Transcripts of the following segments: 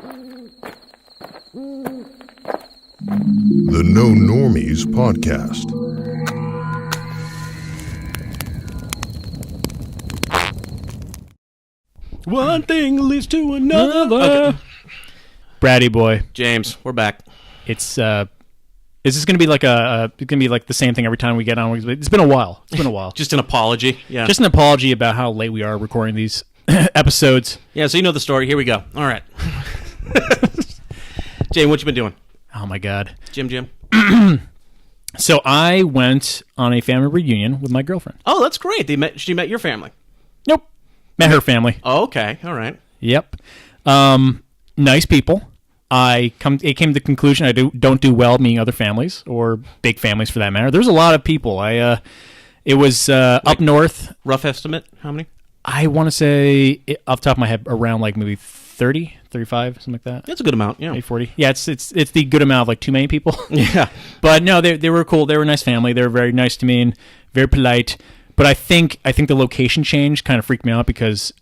The No Normies Podcast. One thing leads to another. Okay. Bratty boy. James, we're back. It's is this going to be like the same thing every time we get on? It's been a while. Just an apology. Yeah. Just an apology about how late we are recording these episodes. Yeah, so you know the story. Here we go. All right. James, what you been doing? Oh my God. Jim. So I went on a family reunion with my girlfriend. Oh, that's great. She met your family. Nope. Met her family. Oh, okay. All right. Yep. Nice people. It came to the conclusion I don't do well meeting other families or big families for that matter. There's a lot of people. It was up north. Rough estimate? How many? I want to say off the top of my head around like maybe 30, 35, something like that. That's a good amount. Yeah. Maybe 40. Yeah, it's the good amount of like too many people. Yeah. But no, they were cool. They were a nice family. They were very nice to me and very polite. But I think the location change kind of freaked me out because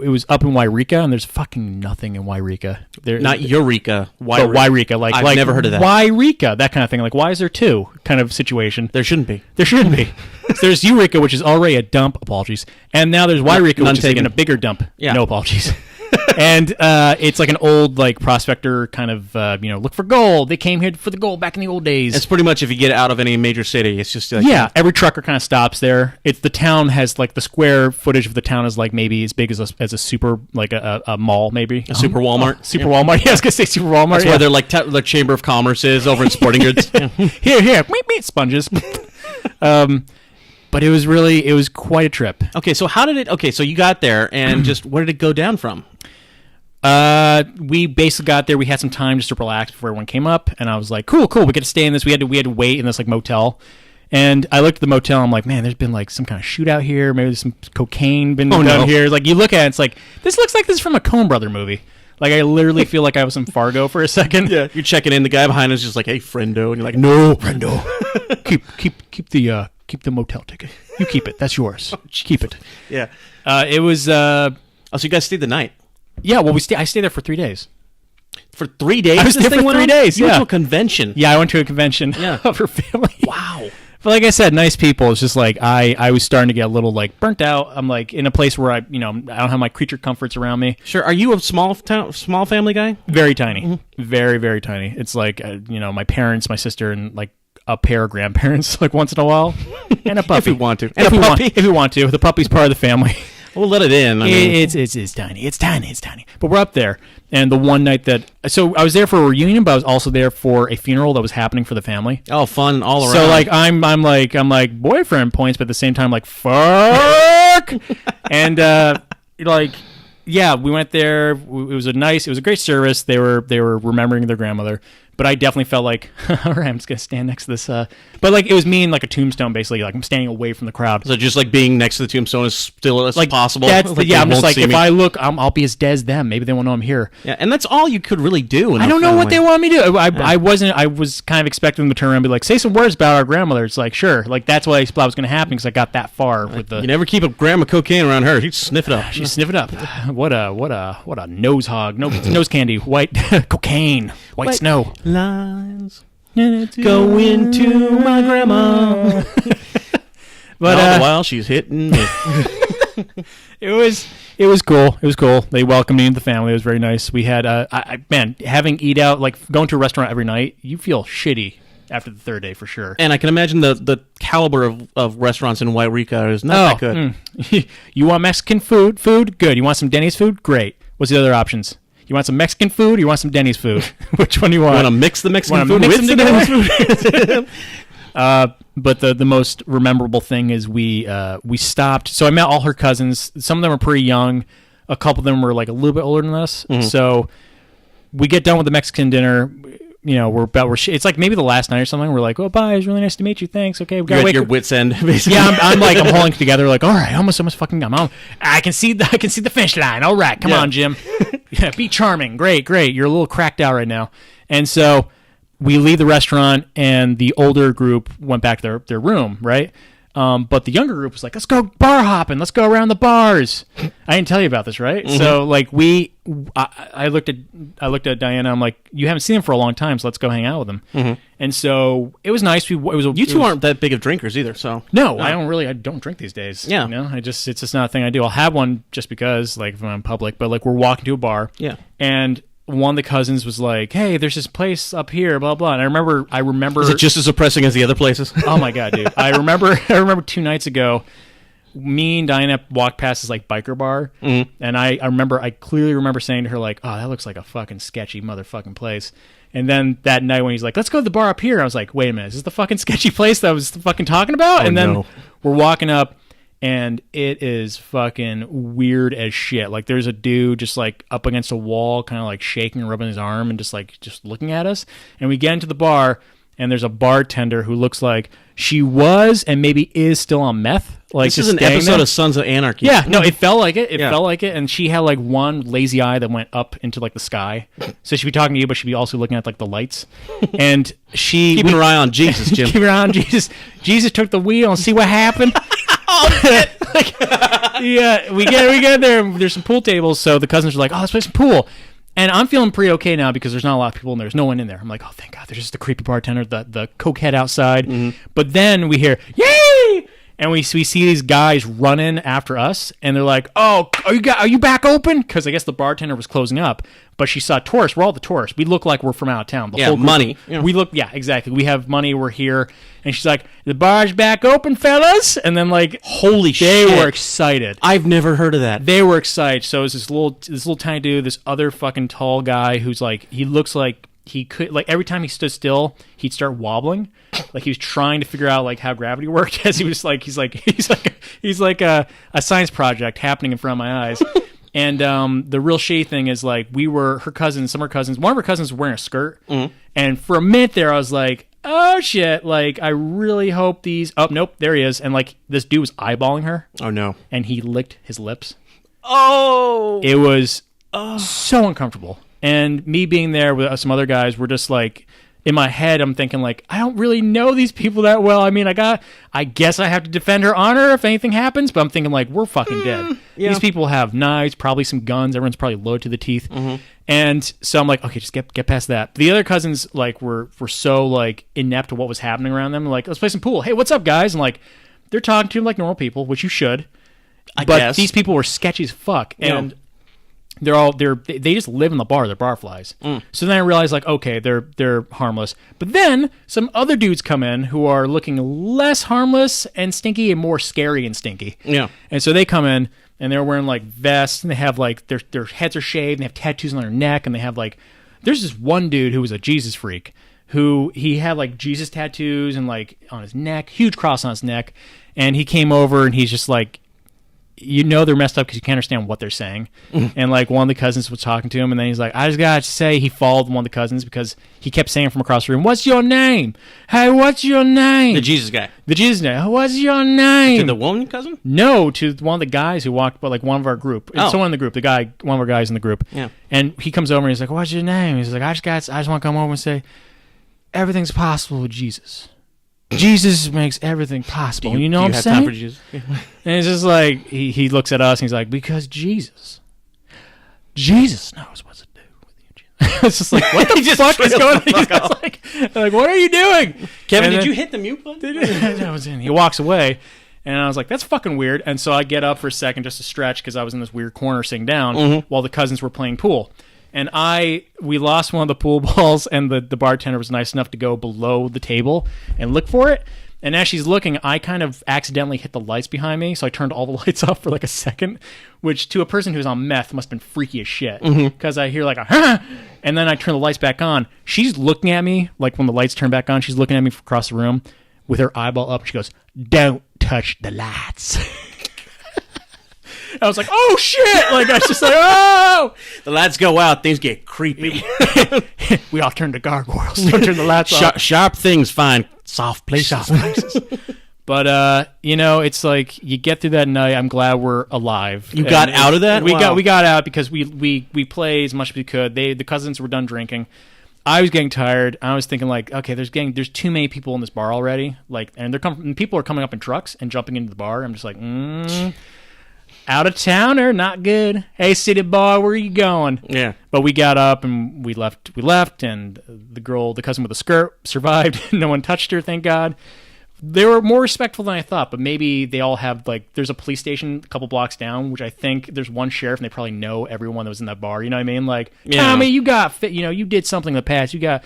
it was up in Wairika, and there's fucking nothing in Wairika. Not Eureka. Wairika. I've never heard of that. Wairika, that kind of thing. Like, why is there two kind of situation? There shouldn't be. There shouldn't be. There's Eureka, which is already a dump. Apologies. And now there's Wairika, which is like in a bigger dump. Yeah. No apologies. And it's like an old like prospector kind of look for gold. They came here for the gold back in the old days. It's pretty much if you get out of any major city, it's just like every trucker kind of stops there. The town has like the square footage of the town is like maybe as big as a super like a mall maybe a super Walmart. Super Walmart. Yeah, I was gonna say super Walmart. That's where they're like the Chamber of Commerce is over in sporting goods. Here, meet sponges. But it was quite a trip. Okay, so so you got there and just where did it go down from? We basically got there. We had some time just to relax before everyone came up, and I was like, cool. We get to stay in this. We had to wait in this like motel, and I looked at the motel. I'm like, man, there's been like some kind of shootout here. Maybe there's some cocaine been done here. Like you look at it, it's like this looks like this is from a Coen Brother movie. Like I literally feel like I was in Fargo for a second. Yeah, you're checking in. The guy behind us is just like, hey, friendo, and you're like, no, friendo, keep the motel ticket. You keep it. That's yours. Keep it. Yeah. It was. So you guys stayed the night. Yeah, well, I stayed there for 3 days. For 3 days? I was there for 3 days, You yeah. went to a convention. Yeah, I went to a convention of her family. Wow. But like I said, nice people. It's just like I was starting to get a little like burnt out. I'm like in a place where I don't have my creature comforts around me. Sure. Are you a small family guy? Very tiny. Very, very tiny. It's like, my parents, my sister, and like a pair of grandparents like once in a while. And a puppy. If you want to. And a puppy. If you want to. The puppy's part of the family. We'll let it in. It's tiny. It's tiny. But we're up there, and the one night so I was there for a reunion, but I was also there for a funeral that was happening for the family. Oh, fun all around. So like I'm like boyfriend points, but at the same time like fuck, and we went there. It was a great service. They were remembering their grandmother. But I definitely felt like, all right, I'm just going to stand next to this. But like it was me in like a tombstone, basically. Like I'm standing away from the crowd. So just like being next to the tombstone is still as like, possible? I'm just like, if I look, I'll be as dead as them. Maybe they won't know I'm here. Yeah, and that's all you could really do. I don't know what they want me to do. I was kind of expecting them to turn around and be like, say some words about our grandmother. It's like, sure. Like that's what I thought was going to happen because I got that far with the... You never keep a gram of cocaine around her. She'd sniff it up. She'd sniff it up. What a nose hog. No, nose candy. White cocaine. White snow. Lines go into my grandma. But all the while she's hitting me. It was cool. It was cool. They welcomed me into the family. It was very nice. We had having eat out, like going to a restaurant every night, you feel shitty after the third day for sure. And I can imagine the caliber of restaurants in Wairika is not that good. You want Mexican food? Good. You want some Denny's food? Great. What's the other options? You want some Mexican food or you want some Denny's food? Which one do you want? You want to mix the Mexican food with the Denny's food? But the most memorable thing is we stopped. So I met all her cousins. Some of them were pretty young. A couple of them were like a little bit older than us. Mm-hmm. So we get done with the Mexican dinner. It's like maybe the last night or something. We're like, oh, bye. It was really nice to meet you. Thanks. Okay, we got your wits end. Basically. Yeah, I'm holding together. Like, all right, almost fucking. I can see the finish line. All right, come on, Jim. Yeah, be charming. Great. You're a little cracked out right now. And so we leave the restaurant, and the older group went back to their room. Right. But the younger group was like, let's go bar hopping. Let's go around the bars. I didn't tell you about this, right? Mm-hmm. So like I looked at Diana. I'm like, you haven't seen him for a long time, so let's go hang out with him. Mm-hmm. And so it was nice. You two aren't that big of drinkers either, so no. I don't drink these days. Yeah, it's just not a thing I do. I'll have one just because, like, if I'm in public. But like, we're walking to a bar. Yeah, and one of the cousins was like, hey, there's this place up here, blah blah. And I remember. Is it just as oppressing as the other places? Oh my god, dude! I remember 2 nights ago, me and Diana walked past this like biker bar, and I clearly remember saying to her like, oh, that looks like a fucking sketchy motherfucking place. And then that night when he's like, let's go to the bar up here, I was like, wait a minute, is this the fucking sketchy place that I was fucking talking about? And then we're walking up, and it is fucking weird as shit. Like, there's a dude just like up against a wall, kind of like shaking and rubbing his arm and just looking at us. And we get into the bar, and there's a bartender who looks like she was and maybe is still on meth. Like, this is an episode of Sons of Anarchy. Yeah, no, it felt like it. It felt like it. And she had like one lazy eye that went up into like the sky. So she'd be talking to you, but she'd be also looking at like the lights. And keeping her eye on Jesus, Jim. Keep her eye on Jesus. Jesus took the wheel and see what happened. Yeah, we get there. And there's some pool tables. So the cousins are like, oh, let's play some pool. And I'm feeling pretty okay now because there's not a lot of people and there's no one in there. I'm like, oh, thank God. There's just the creepy bartender, the cokehead outside. Mm-hmm. But then we hear, yay! And we see these guys running after us, and they're like, "Oh, are you back open?" Because I guess the bartender was closing up, but she saw tourists. We're all the tourists. We look like we're from out of town. The whole group, money. Yeah. We look, yeah, exactly. We have money. We're here, and she's like, "The bar's back open, fellas!" And then like, holy shit, they were excited. I've never heard of that. They were excited. So it's this little tiny dude, this other fucking tall guy who's like, he looks like he could, like, every time he stood still, he'd start wobbling. Like, he was trying to figure out like how gravity worked. As he was like, he's like a science project happening in front of my eyes. And the real shitty thing is, like, one of her cousins was wearing a skirt. Mm-hmm. And for a minute there, I was like, oh shit, like, I really hope these. Oh nope, there he is. And like, this dude was eyeballing her. Oh no. And he licked his lips. Oh, it was so uncomfortable. And me being there with some other guys, we're just like, in my head, I'm thinking like, I don't really know these people that well. I mean, I guess I have to defend her honor if anything happens, but I'm thinking like, we're fucking dead. Yeah. These people have knives, probably some guns. Everyone's probably loaded to the teeth. Mm-hmm. And so I'm like, okay, just get past that. The other cousins like were so like inept to what was happening around them. Like, let's play some pool. Hey, what's up, guys? And like, they're talking to them like normal people, which you should. I guess. These people were sketchy as fuck. And they just live in the bar. They're barflies. So then I realized, like, okay, they're harmless. But then some other dudes come in who are looking less harmless and stinky and more scary and stinky. Yeah. And so they come in and they're wearing like vests and they have like their heads are shaved and they have tattoos on their neck and they have like, there's this one dude who was a Jesus freak who he had like Jesus tattoos and like on his neck, huge cross on his neck, and he came over and he's just like, you know, they're messed up because you can't understand what they're saying. And like one of the cousins was talking to him and then he's like, I just gotta say, he followed one of the cousins because he kept saying from across the room, what's your name? Hey, what's your name? The Jesus guy. What's your name? To the woman cousin? No, to one of the guys who walked, but like one of our group. Someone in the group, one of our guys in the group. Yeah. And he comes over and he's like, what's your name? He's like, I just want to come over and say, everything's possible with Jesus. Jesus makes everything possible. You know what I'm saying? Time for Jesus? And it's just like, he looks at us and he's like, because Jesus knows what to do with you. It's just like, what the fuck is going on? Like, what are you doing? Kevin, did you hit the mute button? He walks away. And I was like, that's fucking weird. And so I get up for a second just to stretch because I was in this weird corner sitting down while the cousins were playing pool. And we lost one of the pool balls, and the bartender was nice enough to go below the table and look for it. And as she's looking, I kind of accidentally hit the lights behind me, so I turned all the lights off for like a second, which to a person who's on meth must have been freaky as shit. Because I hear like a, huh! And then I turn the lights back on. She's looking at me, like when the lights turn back on, she's looking at me from across the room with her eyeball up. She goes, don't touch the lights. I was like, oh shit! Like, I was just like, oh! The lights go out, things get creepy. We all turn to gargoyles. Don't turn the lights off. Sharp things find soft places. But you know, it's like you get through that night. I'm glad we're alive. You got out of that? We got out because we played as much as we could. The cousins were done drinking, I was getting tired. I was thinking like, okay, there's too many people in this bar already. Like, and people are coming up in trucks and jumping into the bar. I'm just like, out of towner, not good. Hey, city boy, where are you going? Yeah. But we got up and we left, and the cousin with the skirt survived. No one touched her, thank God. They were more respectful than I thought, but maybe they all have, like, there's a police station a couple blocks down, which I think there's one sheriff, and they probably know everyone that was in that bar. You know what I mean? Like, Tommy, you got fit. You know, you did something in the past. You got,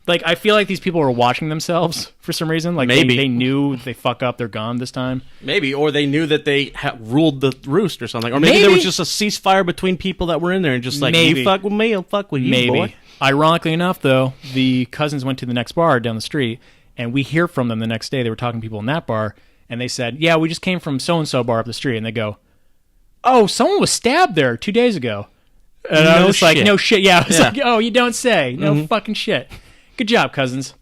like, I feel like these people were watching themselves for some reason. Like, maybe they knew if they fuck up, they're gone this time. Maybe, or they knew that they ruled the roost or something. Or maybe there was just a ceasefire between people that were in there and just like, you fuck with me, I'll fuck with you, boy. Ironically enough, though, the cousins went to the next bar down the street, and we hear from them the next day. They were talking to people in that bar, and they said, yeah, we just came from so-and-so bar up the street. And they go, oh, someone was stabbed there 2 days ago. And I was like, no shit. Yeah, I was like, oh, you don't say. No fucking shit. Good job, cousins.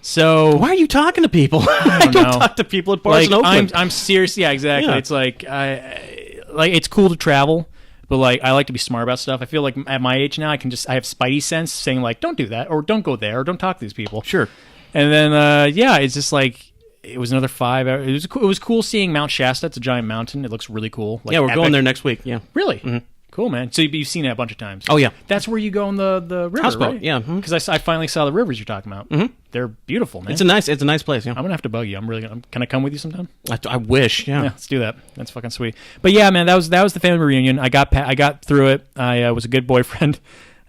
So why are you talking to people? I don't talk to people at bars in Oakland. I'm serious. Yeah, exactly. Yeah. It's like, it's cool to travel, but like I like to be smart about stuff. I feel like at my age now, I have spidey sense saying like, don't do that, or don't go there, or don't talk to these people. Sure. And then, it's just like, it was another 5 hours. It was cool seeing Mount Shasta. It's a giant mountain. It looks really cool. Like, yeah, we're going there next week. Yeah. Really? Mm-hmm. Cool, man. So you've seen it a bunch of times. Oh, yeah. That's where you go on the river, houseboat, right? yeah. Because I finally saw the rivers you're talking about. Mm-hmm. They're beautiful, man. It's a nice place, yeah. I'm going to have to bug you. Can I come with you sometime? I wish, yeah. Yeah, let's do that. That's fucking sweet. But yeah, man, that was the family reunion. I got through it. I was a good boyfriend.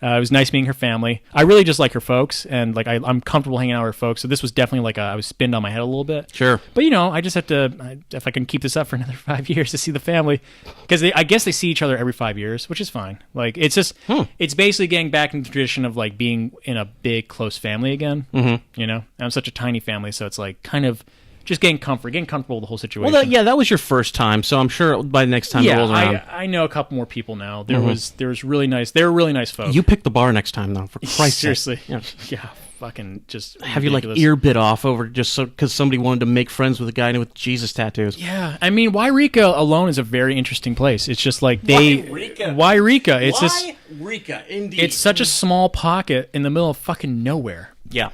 It was nice meeting her family. I really just like her folks, and like I'm comfortable hanging out with her folks. So this was definitely like I was spinned on my head a little bit. Sure. But I just have to, if I can keep this up for another 5 years to see the family, because I guess they see each other every 5 years, which is fine. Like it's just it's basically getting back in the tradition of like being in a big close family again. Mm-hmm. And I'm such a tiny family, so it's like kind of just getting comfortable with the whole situation. Well, that was your first time, so I'm sure by the next time it rolls around. I know a couple more people now. There was really nice. They were really nice folks. You pick the bar next time, though. For Christ's seriously, sake. Yeah, fucking just have ridiculous. You like ear bit off over just because somebody wanted to make friends with a guy with Jesus tattoos. Yeah, I mean, Wairika alone is a very interesting place. It's just like Wairika. It's just Wairika, indeed. It's such a small pocket in the middle of fucking nowhere. Yeah,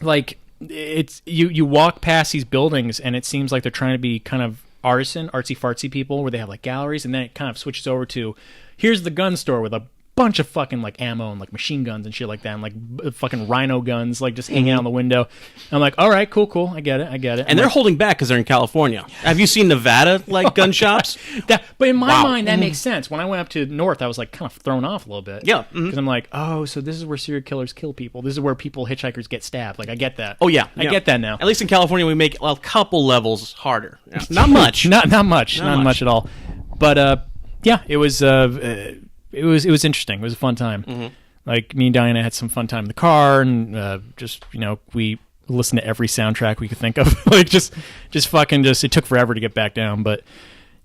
like. It's you walk past these buildings and it seems like they're trying to be kind of artsy fartsy people where they have like galleries, and then it kind of switches over to here's the gun store with a bunch of fucking like ammo and like machine guns and shit like that, and like fucking rhino guns like just hanging out the window. And I'm like, all right, cool, I get it. And they're holding back because they're in California. Have you seen Nevada like gun shops? But in my mind, that makes sense. When I went up to north, I was like kind of thrown off a little bit. Yeah, because I'm like, oh, so this is where serial killers kill people. This is where hitchhikers get stabbed. Like I get that. Oh yeah, I get that now. At least in California, we make a couple levels harder. Yeah. Not much. not much at all. But it was. It was interesting. It was a fun time. Mm-hmm. Like me and Diana had some fun time in the car, and we listened to every soundtrack we could think of. Like just fucking just. It took forever to get back down, but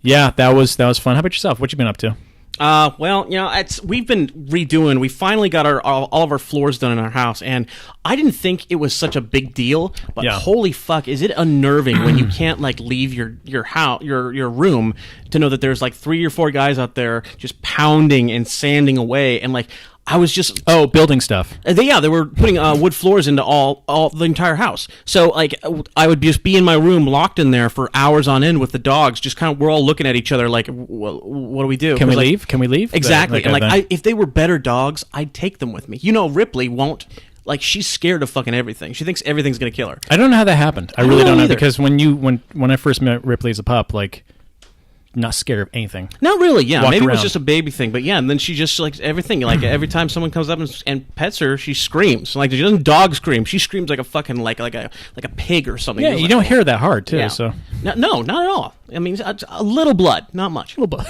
yeah, that was fun. How about yourself? What you been up to? We've been redoing. We finally got all of our floors done in our house, and I didn't think it was such a big deal. But holy fuck, is it unnerving when you can't like leave your house, your room, to know that there's like 3 or 4 guys out there just pounding and sanding away, and like. I was just building stuff. They were putting wood floors into all the entire house. So like I would just be in my room locked in there for hours on end with the dogs. Just kind of we're all looking at each other like, what do we do? Can we leave? Can we leave? Exactly. And if they were better dogs, I'd take them with me. Ripley won't. Like she's scared of fucking everything. She thinks everything's gonna kill her. I don't know how that happened. I really don't know because when I first met Ripley as a pup, like. Not scared of anything. Not really, yeah. Maybe it was just a baby thing, but yeah. And then she just like everything. Like every time someone comes up and pets her, she screams. Like she doesn't dog scream. She screams like a fucking like a pig or something. Yeah, you don't hear that hard too. Yeah. So no, not at all. I mean, a little blood, not much. A little blood.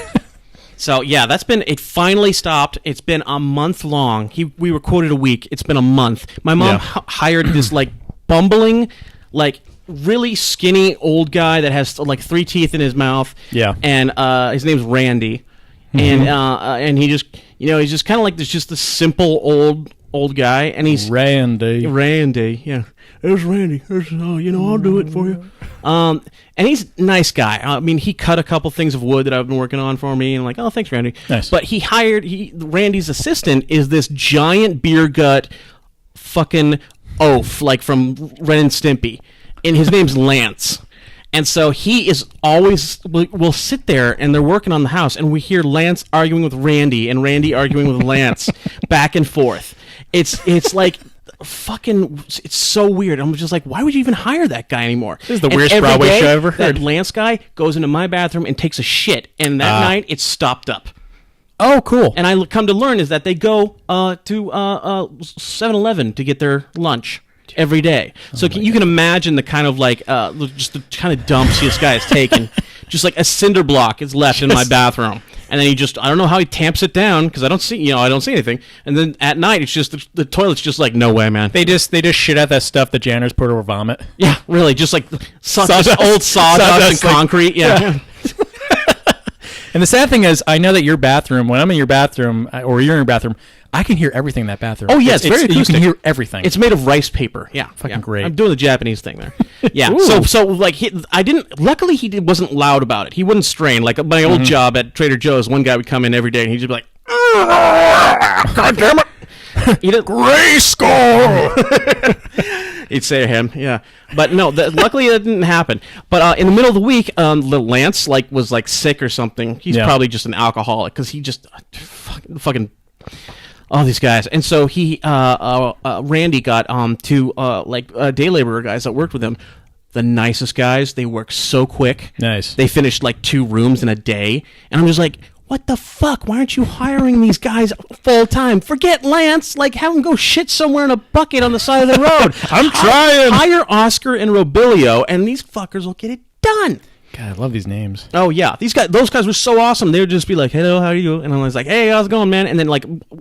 So yeah, it finally stopped. It's been a month long. We were quoted a week. It's been a month. My mom hired this like bumbling like. Really skinny old guy that has like 3 teeth in his mouth. Yeah, and his name's Randy, and he just he's just kind of like just the simple old guy, and he's Randy, yeah. There's Randy. I'll do it for you. And he's a nice guy. I mean, he cut a couple things of wood that I've been working on for me, and I'm like, oh, thanks, Randy. Nice. But Randy's assistant is this giant beer gut, fucking oaf, like from Ren and Stimpy, and his name's Lance. And so he is always, we'll sit there and they're working on the house and we hear Lance arguing with Randy and Randy arguing with Lance back and forth. It's like fucking, it's so weird. I'm just like, why would you even hire that guy anymore? This is the weirdest Broadway show I've ever heard. That Lance guy goes into my bathroom and takes a shit, and that night it's stopped up. Oh, cool. And I come to learn is that they go to 7-Eleven to get their lunch every day. So you can imagine the kind of like just the kind of dumps this guy has taken. Just like a cinder block is left in my bathroom, and then I don't know how he tamps it down because I don't see anything. And then at night it's just the toilet's just like, no way, man. They just shit out that stuff that janitors put over vomit. Yeah, really, just like sawdust, old sawdust and concrete. Yeah. And the sad thing is, I know that your bathroom, when I'm in your bathroom, or you're in your bathroom, I can hear everything in that bathroom. Oh, yeah, it's very acoustic. You can hear everything. It's made of rice paper. Yeah. Fucking great. I'm doing the Japanese thing there. Yeah. Ooh. So like, luckily he wasn't loud about it. He wouldn't strain. Like my old job at Trader Joe's, one guy would come in every day and he'd just be like, God damn it. He did Grayskull. He'd say to him, yeah. But no, luckily that didn't happen. But in the middle of the week, little Lance was sick or something. He's probably just an alcoholic because he just fucking all these guys. And so Randy got two day laborer guys that worked with him. The nicest guys. They work so quick. Nice. They finished 2 rooms in a day, and I'm just like, what the fuck? Why aren't you hiring these guys full time? Forget Lance. Have them go shit somewhere in a bucket on the side of the road. I'm trying. Hire Oscar and Robilio, and these fuckers will get it done. God, I love these names. Oh yeah, those guys were so awesome. They would just be like, "Hello, how are you?" And I was like, "Hey, how's it going, man?" And then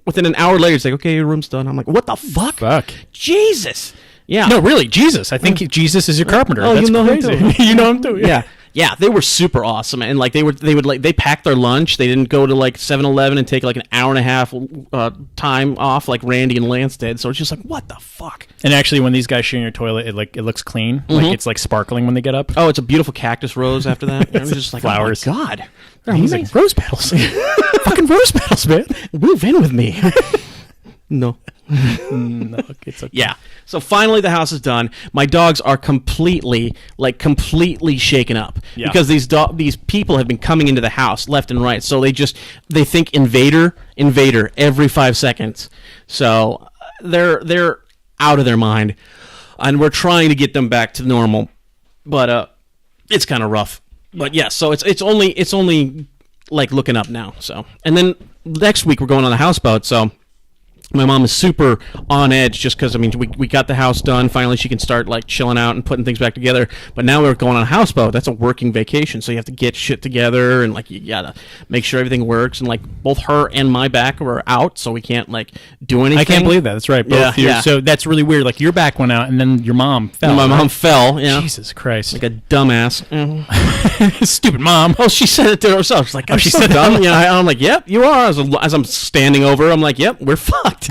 within an hour later, it's like, "Okay, your room's done." I'm like, "What the fuck? Fuck, Jesus." Yeah. No, really, Jesus. I think Jesus is your carpenter. Oh, that's you know crazy. him too. You know him too. Yeah. Yeah, they were super awesome, and they packed their lunch. They didn't go to 7-Eleven and take an hour and a half time off like Randy and Lance did. So it's just what the fuck. And actually, when these guys shit in your toilet, it looks clean. It's sparkling when they get up. Oh, it's a beautiful cactus rose after that. It was just flowers. Oh my God, they're amazing. Rose petals. Fucking rose petals, man. Move in with me. No. No, it's okay. Yeah. So finally the house is done. My dogs are completely shaken up because these people have been coming into the house left and right. So they think invader every 5 seconds. So they're out of their mind, and we're trying to get them back to normal, but it's kind of rough. But yeah, so it's only looking up now. So, and then next week we're going on a houseboat. So my mom is super on edge just because, we got the house done. Finally, she can start, chilling out and putting things back together. But now we're going on a houseboat. That's a working vacation, so you have to get shit together and, you gotta make sure everything works. And, both her and my back were out, so we can't, do anything. I can't believe that. That's right. Both yeah. So that's really weird. Your back went out, and then your mom fell. And my mom fell, yeah. Jesus Christ. Like a dumbass. Stupid mom. Oh, she said it to herself. She's like, she so said dumb. I'm like, yep, you are. As I'm standing over her, I'm like, yep, we're fucked.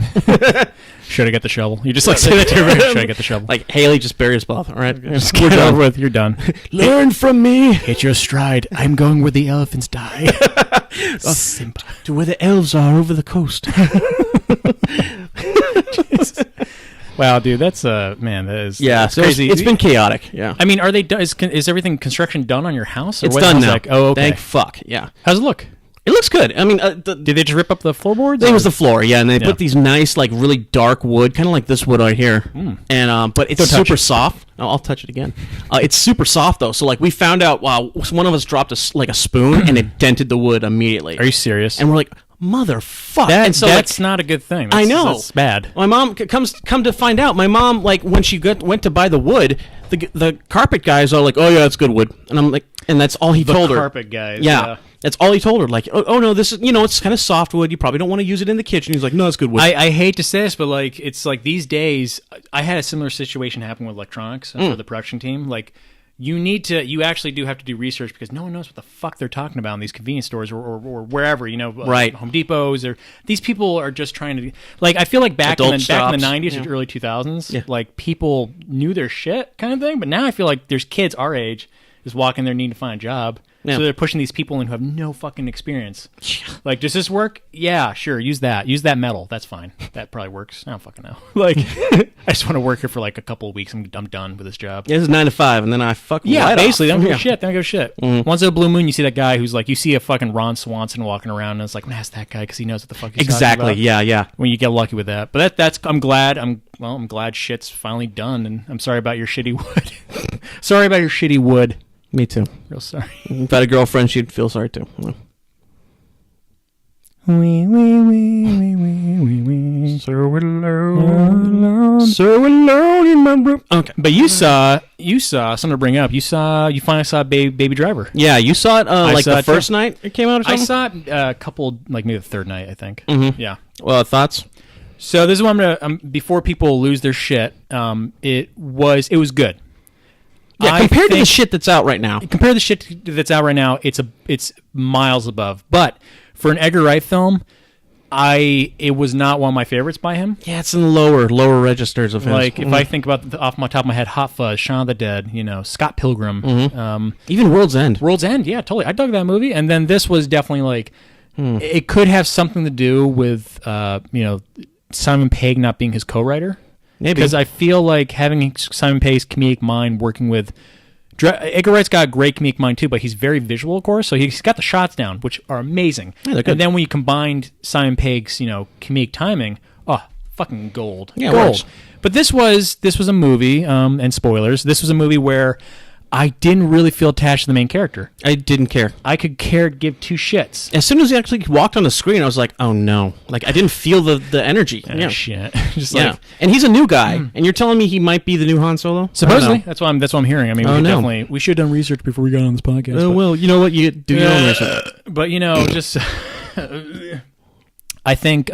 Should I get the shovel? You just say that to her. Should I get the shovel? Haley, just bury us both. All right, we're done with. You're done. Learn from me. Hit your stride. I'm going where the elephants die. Simba. To where the elves are over the coast. Wow, dude, that's man, that is crazy. It's been chaotic. Yeah. Are they done? Is everything construction done on your house? Or it's done now. Oh, okay. Thank fuck. Yeah. How's it look? It looks good. Did they just rip up the floorboards? It was the floor, yeah, and they put these nice, really dark wood, kind of like this wood right here. And but it's super soft. Oh, I'll touch it again. It's super soft though. So we found out one of us dropped a spoon and it dented the wood immediately. Are you serious? And we're like, motherfucker. And so that's not a good thing. I know. That's bad. My mom come to find out. My mom when she went to buy the wood, the carpet guys are like, oh yeah, it's good wood, and I'm like, and that's all he told her. The carpet guys. Yeah. That's all he told her. Oh no, this is, it's kind of soft wood. You probably don't want to use it in the kitchen. He's like, no, it's good wood. I hate to say this, but it's these days. I had a similar situation happen with electronics for the production team. You actually do have to do research because no one knows what the fuck they're talking about in these convenience stores or wherever, right. Home Depots, or these people are just trying to, I feel like back in the 90s or early 2000s, people knew their shit kind of thing. But now I feel like there's kids our age just walking there needing to find a job. Yeah. So they're pushing these people in who have no fucking experience. Like, does this work? Yeah, sure. Use that. Use that metal. That's fine. That probably works. I don't fucking know. Like, I just want to work here for like a couple of weeks. I'm done with this job. Yeah, this is 9 to 5, and then I fuck right basically. off. Don't give a shit. Don't give a shit. Once in a blue moon, you see that guy who's like, you see a fucking Ron Swanson walking around, and it's like, man, that's that guy because he knows what the fuck he's talking about. Yeah. When you get lucky with that. But that's. I'm glad. I'm glad shit's finally done, and I'm sorry about your shitty wood. Sorry about your shitty wood. Me too. Real sorry. If I had a girlfriend, she'd feel sorry too. So alone in my room. Okay, but you saw something to bring up. You finally saw Baby Driver. Yeah, you saw it like saw the it first too. night it came out or something? I saw it a couple, like maybe the third night, I think. Mm-hmm. Yeah. Well, thoughts? So this is what I'm gonna before people lose their shit. It was good. Yeah, compared to the shit that's out right now. Compared to the shit that's out right now, it's miles above. But for an Edgar Wright film, it was not one of my favorites by him. Yeah, it's in the lower registers of his. Like if I think about off my top of my head, Hot Fuzz, Shaun of the Dead, Scott Pilgrim, even World's End. World's End, yeah, totally. I dug that movie, and then this was definitely like it could have something to do with Simon Pegg not being his co-writer. Maybe. Because I feel like having Simon Pegg's comedic mind working with... Edgar Wright's got a great comedic mind too, but he's very visual, of course, so he's got the shots down, which are amazing. Yeah, they're good. And then when you combined Simon Pegg's, comedic timing, fucking gold. Yeah, gold. But this was a movie, and spoilers, this was a movie where I didn't really feel attached to the main character. I didn't care. I could give two shits. As soon as he actually walked on the screen, I was like, oh no. Like, I didn't feel the energy. Yeah. Shit. Just yeah. like, and he's a new guy, and you're telling me he might be the new Han Solo? supposedly. That's what I'm hearing. I mean, we should have done research before we got on this podcast. Oh, well, you know what? You do your own research. But, just... I think...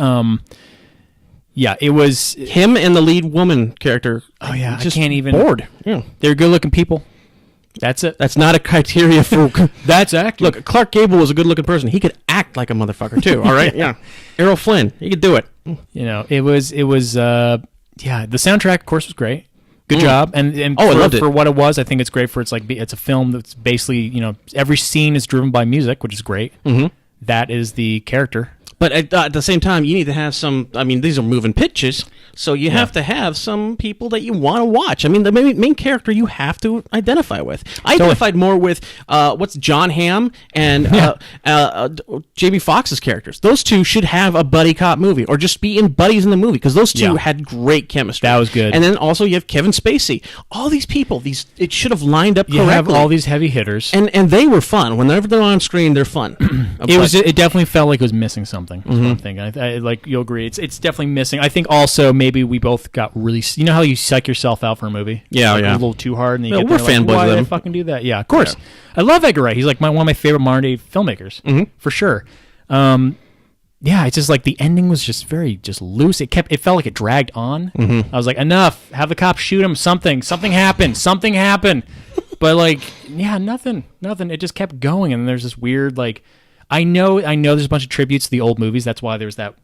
it was... Him and the lead woman character. Oh, yeah. Just I can't even... bored. Yeah. They're good-looking people. That's it. That's not a criteria for... That's acting. Look, Clark Gable was a good-looking person. He could act like a motherfucker, too, all right? Yeah. Errol Flynn, he could do it. It was the soundtrack, of course, was great. Good job. And I loved it. For what it was, I think it's great for, it's a film that's basically, every scene is driven by music, which is great. Mm-hmm. That is the character. But at the same time, you need to have some... I mean, these are moving pictures, so you have to have some people that you want to watch. I mean, the main character you have to identify with. I identified more with what's John Hamm and Jamie Foxx's characters. Those two should have a buddy cop movie, or just be in buddies in the movie, because those two had great chemistry. That was good. And then also you have Kevin Spacey. All these people, it should have lined up correctly. You have all these heavy hitters. And they were fun. Whenever they're on screen, they're fun. It definitely felt like it was missing something. I'm thinking. I like you'll agree. It's definitely missing. I think also maybe we both got really. You know how you psych yourself out for a movie? Yeah, a little too hard, and then you get we're there, fanboys why of did I them. fucking do that? Yeah, of course. Yeah. I love Edgar Wright. He's like one of my favorite modern day filmmakers for sure. It's just like the ending was just very loose. It felt like it dragged on. I was like, enough. Have the cops shoot him. Something happened. But nothing. It just kept going, and there's this weird like. I know there's a bunch of tributes to the old movies. That's why there's that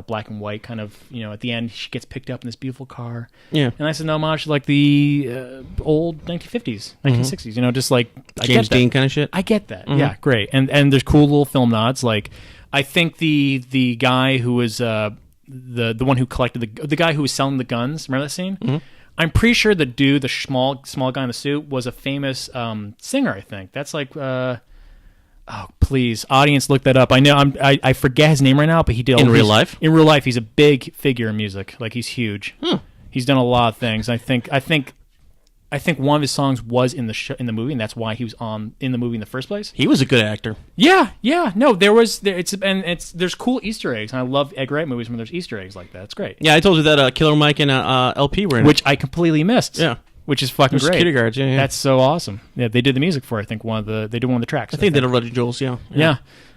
black and white kind of, at the end she gets picked up in this beautiful car. Yeah. And I said, no, homage to like the old 1950s, 1960s, just like James Dean kind of shit. I get that. Yeah, great. And there's cool little film nods. Like I think the guy who was the one who collected the guy who was selling the guns, remember that scene? I'm pretty sure the dude, the small guy in the suit, was a famous singer, I think. That's like oh, please, audience, look that up. I know I forget his name right now, but he did in real life. In real life, he's a big figure in music. Like he's huge. He's done a lot of things. I think one of his songs was in the movie, and that's why he was in the movie in the first place. He was a good actor. Yeah. No, there's cool Easter eggs, and I love Edgar Wright movies when there's Easter eggs like that. It's great. Yeah, I told you that Killer Mike and LP were in which I completely missed. Yeah. Which is fucking great. Security guards, yeah. That's so awesome. Yeah, they did the music for, I think, they did one of the tracks. I think they did a Ruddy Jules, yeah.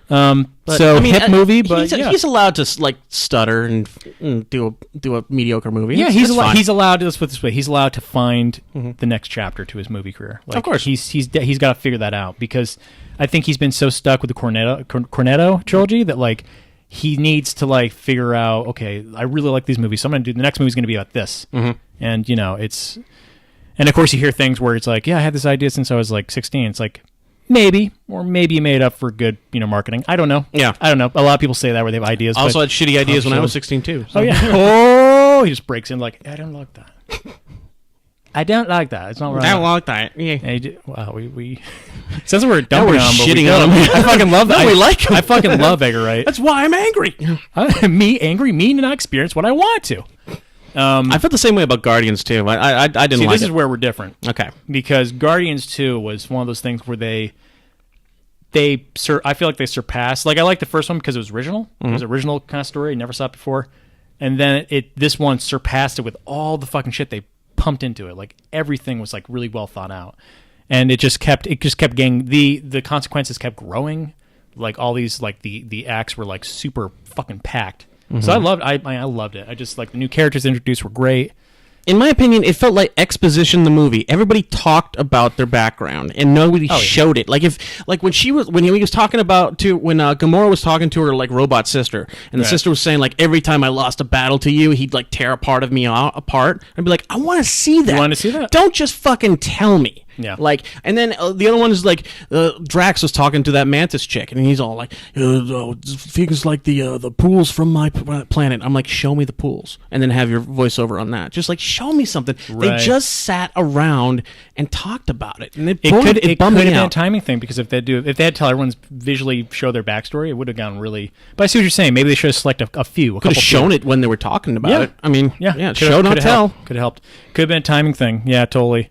Hip movie, but he's allowed to like stutter and do a mediocre movie. Yeah, he's allowed. Let's put it this way: he's allowed to find the next chapter to his movie career. Like, of course, he's got to figure that out, because I think he's been so stuck with the Cornetto trilogy that like he needs to like figure out. Okay, I really like these movies, so I'm going to do the next movie's going to be about this, and it's. And of course, you hear things where it's like, yeah, I had this idea since I was like 16. It's like, maybe, or maybe you made up for good, marketing. I don't know. Yeah. I don't know. A lot of people say that where they have ideas. I also but had shitty ideas when I was 16 too. So. Oh yeah. Oh, he just breaks in like, I don't like that. I don't like that. It's not right. I don't like that. Yeah. Wow, we since we're dumping we're on him, shitting but on him. I fucking love that. No, we like him. I fucking love Edgar Wright. That's why I'm angry. Me angry, me to not experience what I want to. I felt the same way about Guardians too. I didn't like it. This is where we're different. Okay. Because Guardians 2 was one of those things where I feel like they surpassed. Like I like the first one because it was original. Mm-hmm. It was an original kind of story. I never saw it before. And then this one surpassed it with all the fucking shit they pumped into it. Like everything was like really well thought out. And it just kept getting the consequences kept growing. Like all these like the acts were like super fucking packed. Mm-hmm. So I loved it. I just like the new characters introduced were great. In my opinion, it felt like exposition the movie. Everybody talked about their background, and nobody showed it. Like when he was talking about when Gamora was talking to her like robot sister, and the sister was saying like every time I lost a battle to you, he'd like tear a part of me apart. I'd be like, I want to see that. You want to see that? Don't just fucking tell me. Yeah. Like, and then the other one is like Drax was talking to that Mantis chick, and he's all like, "Things like the pools from my planet." I'm like, "Show me the pools," and then have your voiceover on that. Just like, show me something. Right. They just sat around and talked about it, and it could have been a timing thing because if they had to tell everyone visually show their backstory, it would have gone really. But I see what you're saying. Maybe they should have selected a few. Could have shown it when they were talking about it. I mean, show not tell. Could have helped. Could have been a timing thing. Yeah, totally.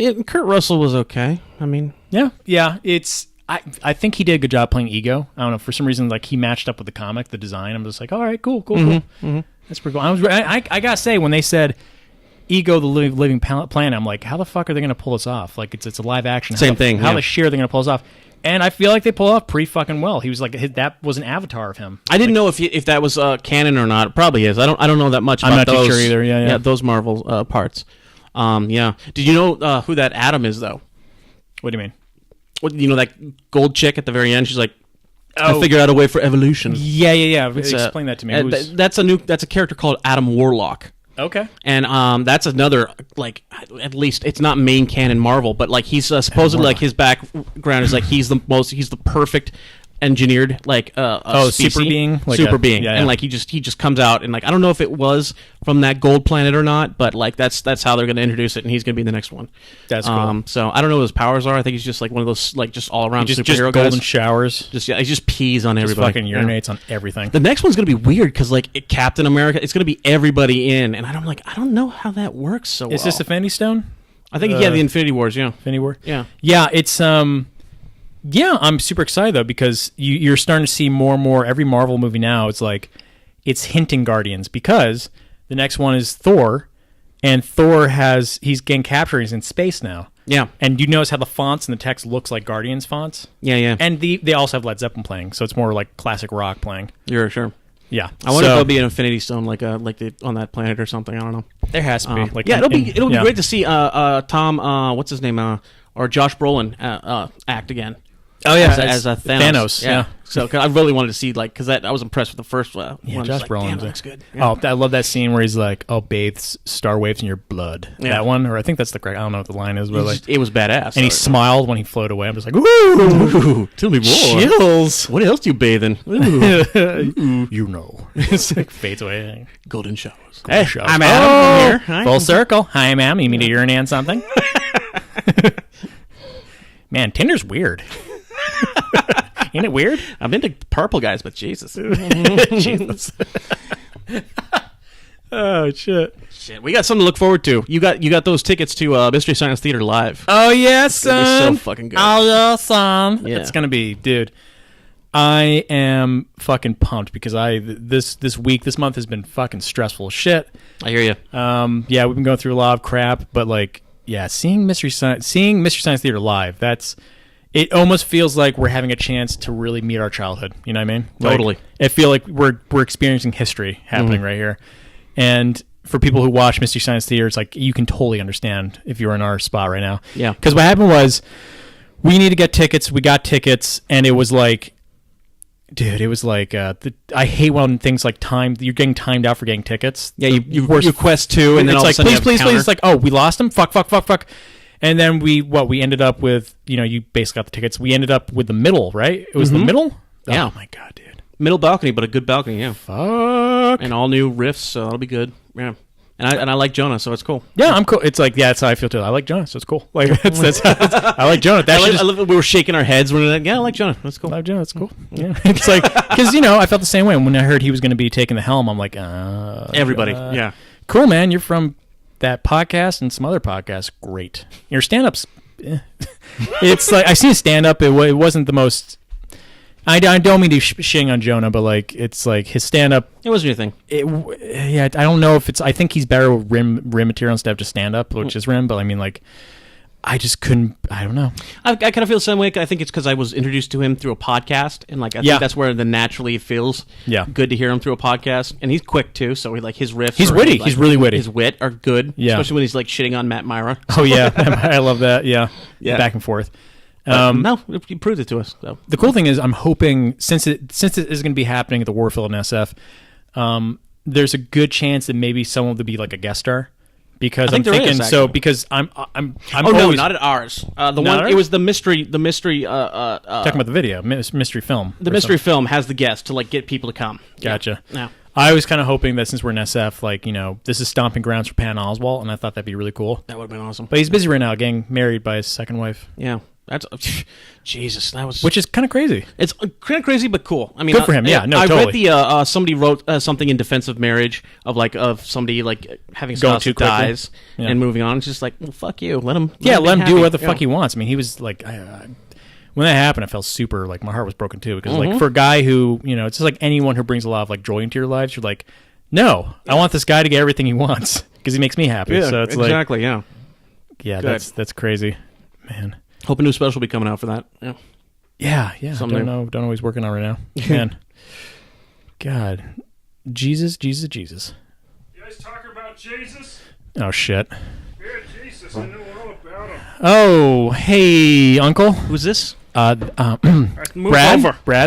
And Kurt Russell was okay. I mean, yeah. It's I think he did a good job playing Ego. I don't know, for some reason like he matched up with the comic, the design. I'm just like, all right, cool. Mm-hmm. That's pretty cool. I gotta say when they said Ego, the living planet, I'm like, how the fuck are they gonna pull this off? Like it's a live action. Same thing. How the shit are they gonna pull this off? And I feel like they pull off pretty fucking well. He was like that was an avatar of him. I didn't know if that was canon or not. It probably is. I don't know that much. I'm about not those, too sure either. Yeah. Those Marvel parts. Yeah. Did you know who that Atom is though? What do you mean? You know that gold chick at the very end? She's like, I figured out a way for evolution. Yeah. Explain that to me. That's a character called Adam Warlock. Okay. And that's another, like, at least it's not main canon Marvel, but like he's supposedly like his background is like he's the perfect engineered like super being, super being, and like he just comes out and like I don't know if it was from that gold planet or not, but like that's how they're going to introduce it, and he's going to be the next one. That's cool. So I don't know what his powers are. I think he's just like one of those like just all around superhero just guys. Golden showers. He just pees on everybody. Fucking urinates on everything. The next one's going to be weird because like Captain America, it's going to be everybody in, and I'm like I don't know how that works so well. Is this Infinity Stone? I think the Infinity Wars. Yeah, Infinity War. Yeah. It's Yeah, I'm super excited though because you're starting to see more and more. Every Marvel movie now, it's like it's hinting Guardians because the next one is Thor, and Thor he's getting captured. He's in space now. Yeah, and you notice how the fonts and the text looks like Guardians fonts. Yeah. And they also have Led Zeppelin playing, so it's more like classic rock playing. You're sure. Yeah, I wonder if there'll be an Infinity Stone like on that planet or something. I don't know. There has to be. It'll be great to see Tom what's his name or Josh Brolin act again. Oh yeah, as a Thanos. Yeah. So cause I really wanted to see because I was impressed with the first one. Yeah, Josh Brolin looks good. Yeah. Oh, I love that scene where he's like, "Oh, bathes star waves in your blood." Yeah. That one, or I think that's the correct. I don't know what the line is, but it was badass. And he smiled when he floated away. I'm just like, "Ooh, tell me more." Chills. What else you bathing? You know, it's like fades away. Golden showers. Hey, I'm Adam here. Full circle. Hi, ma'am. You mean to urinate on something? Man, Tinder's weird. Ain't it weird? I'm into purple guys, but Jesus. Jesus. Oh shit. We got something to look forward to. You got those tickets to Mystery Science Theater live. Oh yes, son. So fucking good. Oh yeah, son. Yeah. It's gonna be, dude. I am fucking pumped because this month has been fucking stressful as shit. I hear you. Yeah, we've been going through a lot of crap, but like, yeah, seeing Mystery Science Theater live, it almost feels like we're having a chance to really meet our childhood. You know what I mean? Totally. I feel like we're experiencing history happening right here. And for people who watch Mystery Science Theater, it's like you can totally understand if you're in our spot right now. Yeah. Because what happened was we need to get tickets. We got tickets, and it was like, dude, it was like I hate when things like you're getting timed out for getting tickets. Yeah, you request two, and then it's all like, of a sudden please. It's like, oh, we lost them. Fuck. And then we ended up with, you basically got the tickets. We ended up with the middle, right? It was the middle? Yeah. Oh, my God, dude. Middle balcony, but a good balcony, yeah. Fuck. And all new riffs, so that'll be good. Yeah. And I like Jonah, so it's cool. Yeah, I'm cool. It's like, that's how I feel too. I like Jonah, so it's cool. Like, I like Jonah. I love that we were shaking our heads when we were like, yeah, I like Jonah. That's cool. I like Jonah. That's cool. Yeah. It's like, because, I felt the same way. When I heard he was going to be taking the helm, I'm like, everybody. Yeah. Cool, man. You're from that podcast and some other podcasts. Great. Your stand-up's, it's like, I seen a stand-up. It wasn't the most, I don't mean to shing on Jonah, but like it's like his stand-up. It wasn't your thing. I don't know if it's. I think he's better with rim material instead of just stand-up, which is rim. But I mean, like, I just couldn't. I don't know. I kind of feel the same way. I think it's because I was introduced to him through a podcast, and like I think that's where naturally it feels good to hear him through a podcast. And he's quick too, so he like his riffs. He's witty. He's really witty. His wit are good, especially when he's like shitting on Matt Myra. Oh yeah, I love that. Yeah, back and forth. No, you proved it to us. So. The cool thing is, I'm hoping since it is going to be happening at the Warfield and SF, there's a good chance that maybe someone will be like a guest star. Because I'm thinking because I'm always, no, not at ours. It was the mystery. Talking about the video, mystery film. The mystery film has the guest to like get people to come. Gotcha. Yeah. I was kind of hoping that since we're in SF, like this is stomping grounds for Patton Oswalt, and I thought that'd be really cool. That would have been awesome. But he's busy right now, getting married by his second wife. Yeah. That's Jesus. That was which is kind of crazy. It's kind of crazy, but cool. I mean, good for him. Yeah, no, I totally. read somebody wrote something in defense of marriage of somebody like having spouse that dies and moving on. It's just like, well, fuck you. Let him. Let him do what the fuck he wants. I mean, he was like, when that happened, I felt super like my heart was broken too because like for a guy who it's just like anyone who brings a lot of like joy into your lives, you're like, no, I want this guy to get everything he wants because he makes me happy. Yeah, so it's exactly. Like, yeah, good. That's crazy, man. Hope a new special will be coming out for that. Yeah. Don't know what he's working on right now. Man. God. Jesus. You guys talking about Jesus? Oh, shit. Yeah, Jesus. I know all about him. Oh, hey, Uncle. Who's this? Brad,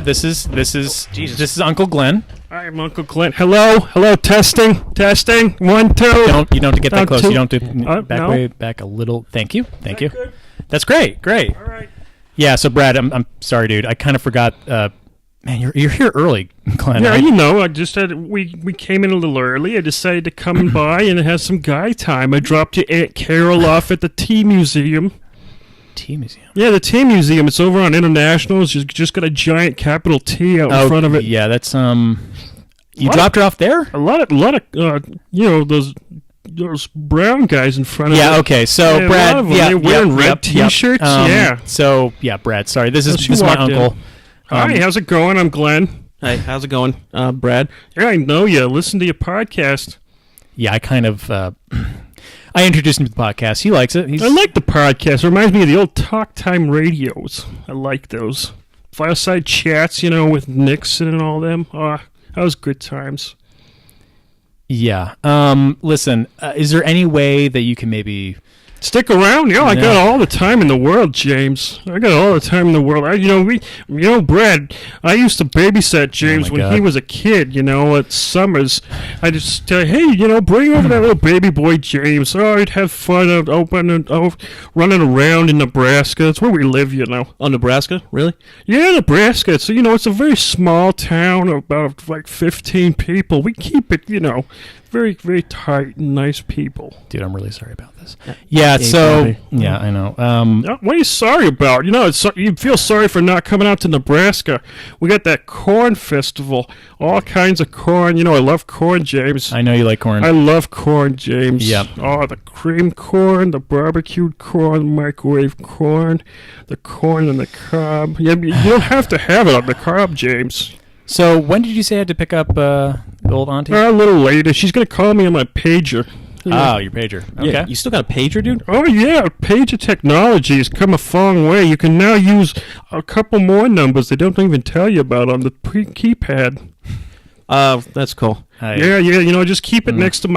this is Jesus. This is Uncle Glenn. I'm Uncle Glenn. Hello, testing. 1, 2. You don't have to get that close. 2. You don't have to back a little. Thank you. Good? That's great. All right. Yeah, so Brad, I'm sorry, dude. I kind of forgot. Man, you're here early, Glenn. Yeah, I just had we came in a little early. I decided to come by and have some guy time. I dropped your Aunt Carol off at the Tea Museum. Tea Museum? Yeah, the Tea Museum. It's over on International. It's just got a giant capital T out in front of it. Yeah, that's You dropped her off there? A lot of those brown guys in front of Yeah, okay. So Brad, they're wearing red T-shirts. So Brad, sorry. This is my uncle. Hi, how's it going? I'm Glenn. Hey, how's it going, Brad? Yeah, I know you. Listen to your podcast. Yeah, I kind of I introduced him to the podcast. He likes it. I like the podcast. It reminds me of the old talk time radios. I like those fireside chats, with Nixon and all them. That was good times. Yeah. Listen, is there any way that you can maybe stick around? I got all the time in the world, James. I got all the time in the world. Brad, I used to babysit James when he was a kid, at summers. I just tell hey, bring over that little baby boy James. Oh, I'd have fun running around in Nebraska. That's where we live, Oh, Nebraska? Really? Yeah, Nebraska. So, it's a very small town of about like 15 people. We keep it, very, very tight and nice people. Dude, I'm really sorry about this. Yeah, so... Yeah, I know. What are you sorry about? You feel sorry for not coming out to Nebraska. We got that corn festival. All kinds of corn. I love corn, James. I know you like corn. I love corn, James. Yep. Oh, the cream corn, the barbecued corn, microwave corn, the corn and the cob. Yeah, you don't have to have it on the cob, James. So when did you say I had to pick up the old auntie? A little later. She's going to call me on my pager. Oh, your pager. Okay. Yeah, you still got a pager, dude? Oh, yeah. Pager technology has come a long way. You can now use a couple more numbers they don't even tell you about on the keypad. That's cool. Yeah. Just keep it next to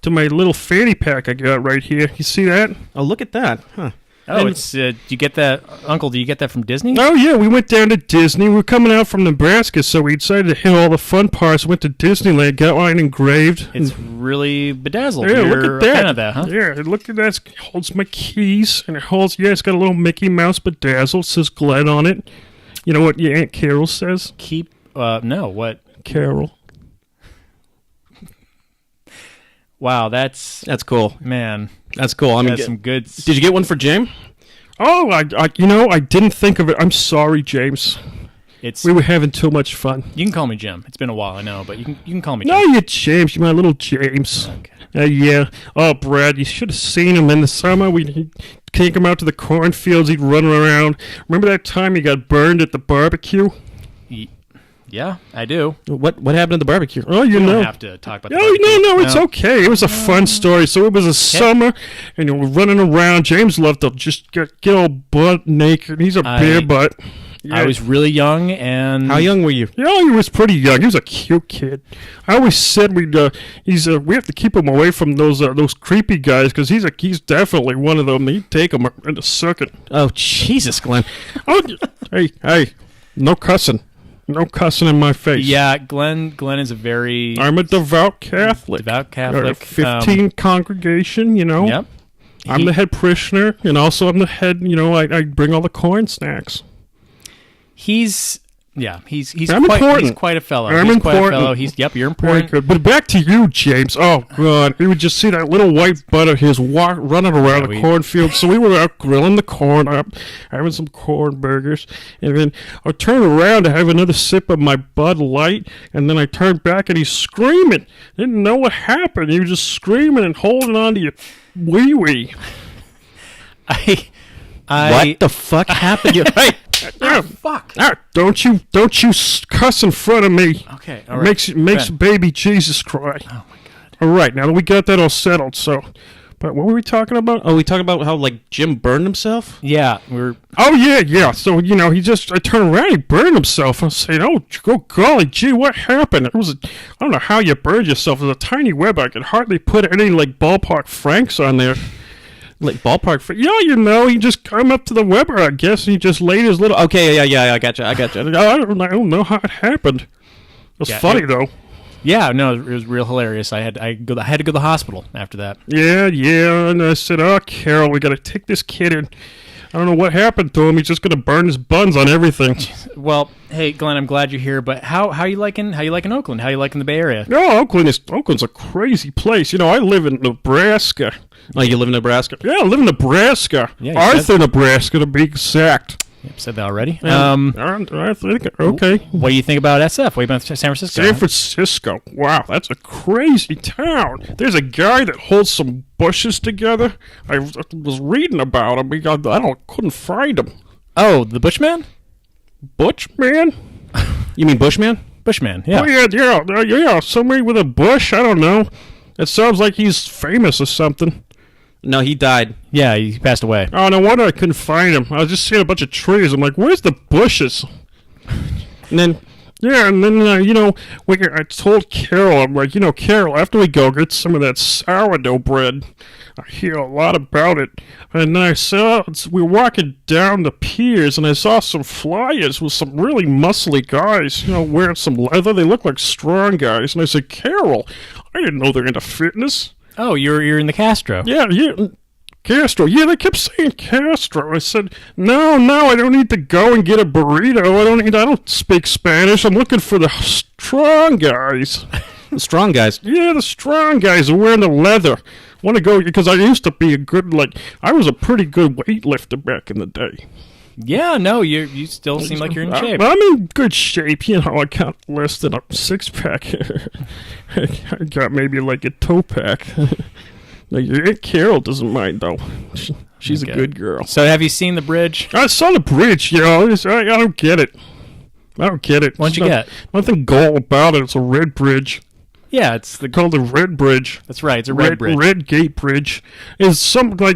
my little fanny pack I got right here. You see that? Oh, look at that. Huh. Oh, it's do you get that, Uncle? Do you get that from Disney? Oh yeah, we went down to Disney. We were coming out from Nebraska, so we decided to hit all the fun parts. Went to Disneyland, got mine engraved. It's really bedazzled. Yeah, You're look at that. a fan of that, huh? Yeah, look at that. It holds my keys, and it holds. Yeah, it's got a little Mickey Mouse bedazzle. It says Glenn on it. You know what your Aunt Carol says? No, what? Carol. Wow, that's cool. Man, That's cool. I mean, that's some good. Did you get one for James? Oh, I didn't think of it. I'm sorry, James. We were having too much fun. You can call me Jim. It's been a while, I know, but you can call me No, Jim. you're James. You're my little James. Okay. Yeah. Oh, Brad, you should have seen him in the summer. We'd take him out to the cornfields. He'd run around. Remember that time he got burned at the barbecue? Yeah, I do. What happened at the barbecue? Oh, you We know. don't have to talk about the Oh, barbecue. no, it's okay. It was a fun story. So it was a summer, and we're running around. James loved to just get all butt naked. He's a beer butt. Yeah. I was really young, and How young were you? Yeah, he was pretty young. He was a cute kid. I always said we have to keep him away from those creepy guys because he's definitely one of them. He'd take him in a second. Oh, Jesus, Glenn. Oh, hey, no cussing. No cussing in my face. Yeah, Glenn is a very I'm a devout Catholic. devout Catholic. 15 congregation, you know. Yep. I'm the head parishioner, and also I'm the head, I bring all the corn snacks. He's I'm important. He's quite a fellow. I'm He's quite a important. fellow. You're Very important. good. But back to you, James. Oh, God. We would just see that little white butt of his running around the cornfield. So we were out grilling the corn up, having some corn burgers. And then I turn around to have another sip of my Bud Light. And then I turn back and he's screaming. Didn't know what happened. He was just screaming and holding on to your wee-wee. What the fuck happened? Yeah. Fuck. Don't you cuss in front of me. Okay, all right. Makes baby Jesus cry. Oh my God. All right, now that we got that all settled, but what were we talking about? Oh, we talking about how Jim burned himself? Yeah, Oh yeah. So I turned around, he burned himself. I'm saying, oh golly, gee, what happened? I don't know how you burned yourself. It was a tiny web. I could hardly put any ballpark franks on there. Ballpark? Yeah, he just come up to the Weber, I guess, and he just laid his little. Okay, yeah, I gotcha. I don't know how it happened. It was funny though. Yeah, no, it was real hilarious. I had to go to the hospital after that. Yeah, and I said, oh, Carol, we got to take this kid in. I don't know what happened to him. He's just going to burn his buns on everything. Well, hey, Glenn, I'm glad you're here, but how you liking Oakland? How you liking the Bay Area? No, Oakland's a crazy place. I live in Nebraska. Oh, you live in Nebraska? Yeah, I live in Nebraska. Yeah, Arthur, Nebraska, to be exact. Yep, said that already. I think, okay. What do you think about SF? What about San Francisco? San Francisco. Wow, that's a crazy town. There's a guy that holds some bushes together. I was reading about him. Couldn't find him. Oh, the Bushman? Butchman? You mean Bushman? Bushman, yeah. Oh, yeah. Somebody with a bush. I don't know. It sounds like he's famous or something. No, he died. Yeah, he passed away. Oh, no wonder I couldn't find him. I was just seeing a bunch of trees. I'm like, where's the bushes? And then, I told Carol, I'm like, Carol, after we go get some of that sourdough bread, I hear a lot about it. And then we were walking down the piers, and I saw some flyers with some really muscly guys, wearing some leather. They look like strong guys. And I said, Carol, I didn't know they're into fitness. Oh, you're in the Castro. Yeah, Castro. Yeah, they kept saying Castro. I said, no, I don't need to go and get a burrito. I don't speak Spanish. I'm looking for the strong guys. The strong guys? Yeah, the strong guys are wearing the leather. Want to go, because I used to be I was a pretty good weightlifter back in the day. Yeah, no, you still seem like you're in shape. I'm in good shape. I got less than a six-pack. I got maybe a two-pack. Now, your Aunt Carol doesn't mind, though. She's a good girl. So have you seen the bridge? I saw the bridge, I don't get it. What'd you get? Nothing gold about it. It's a red bridge. Yeah, it's called the Red Bridge. That's right. It's a red bridge. Red Gate Bridge. Is some guy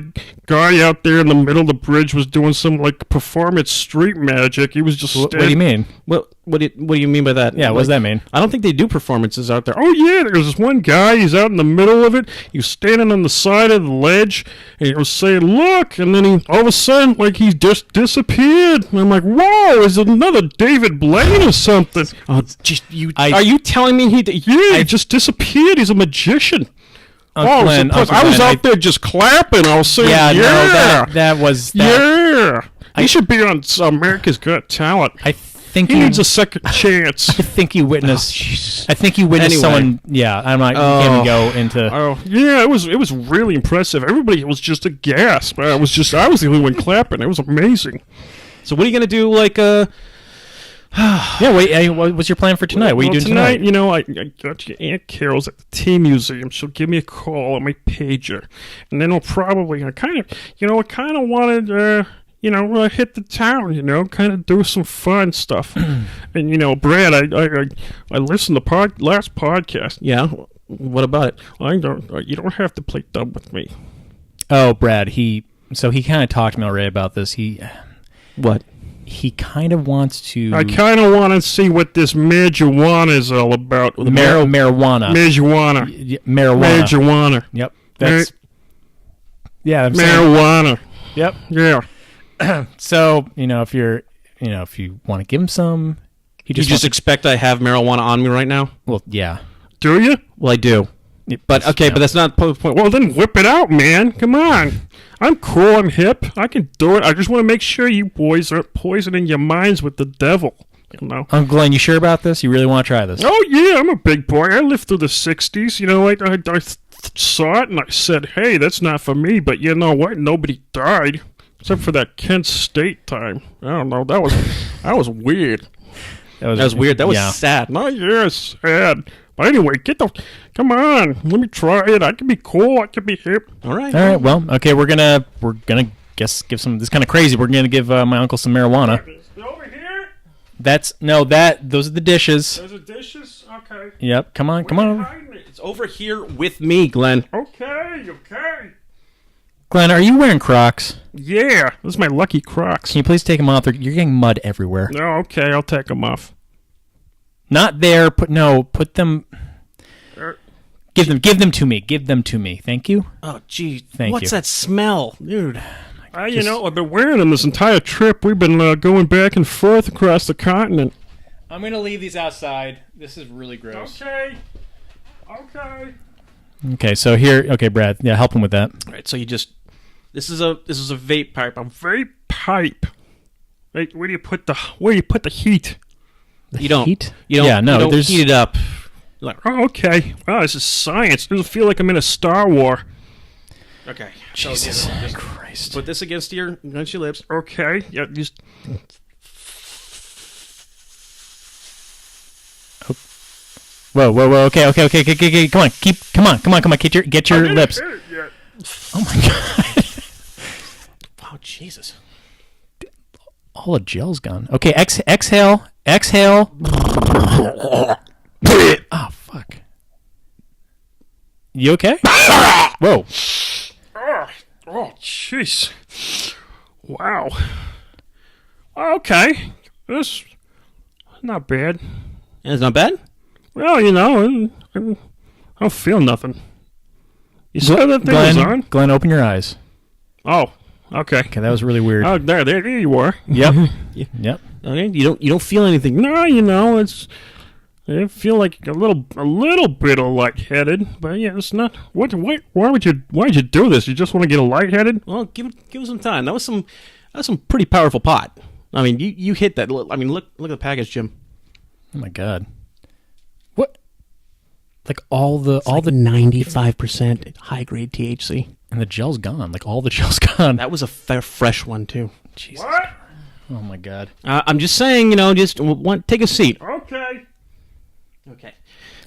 out there in the middle of the bridge was doing some performance street magic. He was just. What do you mean? Well, What do you mean by that? Yeah, what does that mean? I don't think they do performances out there. Oh, yeah, there's this one guy, he's out in the middle of it, he's standing on the side of the ledge, and he was saying, look, and then he, all of a sudden, like, he just disappeared. And I'm like, whoa, is it another David Blaine or something? Oh, are you telling me he just disappeared, he's a magician. Glenn, I was out there just clapping, I was saying, yeah. yeah. No, that was... Yeah. He should be on America's Got Talent. I think he needs a second chance. I think you witnessed. I think you witnessed someone. Yeah, I'm not. Can't even go into. Oh, yeah, it was really impressive. Everybody was just aghast. I was the only one clapping. It was amazing. So what are you gonna do? Like, yeah. Wait. What's your plan for tonight? What are you doing tonight? You know, I got your Aunt Carol's at the Tea Museum. She'll give me a call on my pager, and then we'll probably. I kind of wanted. Hit the town, kind of do some fun stuff. And, Brad, I listened to last podcast. Yeah? What about it? You don't have to play dumb with me. Oh, Brad, he kind of talked to me already about this. What? He kind of wants to... I kind of want to see what this marijuana is all about. Marijuana. Marijuana. Yep. That's... Yeah, I'm marijuana. Saying, yep. Yeah. So, if you want to give him some... You just expect I have marijuana on me right now? Well, yeah. Do you? Well, I do. But, okay, but that's not the point. Well, then whip it out, man. Come on. I'm cool. I'm hip. I can do it. I just want to make sure you boys aren't poisoning your minds with the devil. Glenn, you sure about this? You really want to try this? Oh, yeah. I'm a big boy. I lived through the 60s. I saw it and I said, hey, that's not for me. But you know what? Nobody died. Except for that Kent State time. I don't know. That was weird. That was weird. That was sad. Oh, yeah, sad. But anyway, come on. Let me try it. I can be cool. I can be hip. All right. Well, okay. We're gonna give some. This is kind of crazy. We're gonna give my uncle some marijuana. Over here. Those are the dishes. Those are dishes. Okay. Yep. Come on. It's over here with me, Glenn. Okay. Glenn, are you wearing Crocs? Yeah, this is my lucky Crocs. Can you please take them off? You're getting mud everywhere. No, okay, I'll take them off. Not there. Put them. Give them to me. Give them to me. Thank you. Oh, gee. Thank you. What's that smell, dude? I've been wearing them this entire trip. We've been going back and forth across the continent. I'm gonna leave these outside. This is really gross. Okay. Okay. So here. Okay, Brad. Yeah, help him with that. All right. So you just. This is a vape pipe. A vape pipe. Wait, where do you put the heat? You don't. Heat? You don't. Yeah, no. You don't heat it up. Oh, okay. Wow, this is science. It doesn't feel like I'm in a Star War. Okay. Jesus Christ. Put this against your lips. Okay. Yeah. Just. Whoa. Okay. Come on. Get your lips. Oh my God. Wow, Jesus. All the gel's gone. Okay, exhale. Oh, fuck. You okay? Whoa. Oh, jeez. Wow. Okay. That's not bad. It's not bad? Well, I don't feel nothing. You saw that thing was on? Glenn, open your eyes. Oh, okay. Okay, that was really weird. Oh, there you are. Yep. Yep. Okay, you don't feel anything. No, I feel like a little bit of lightheaded, but yeah, it's not. Why'd you do this? You just want to get a lightheaded? Well, give it some time. That was some pretty powerful pot. I mean, you hit that. I mean, look at the package, Jim. Oh my God. What? Like all the 95% high grade THC, and the gel's gone. Like all the gel's gone. That was a fresh one too. Jesus. What? Oh my God. I'm just saying, take a seat. Okay.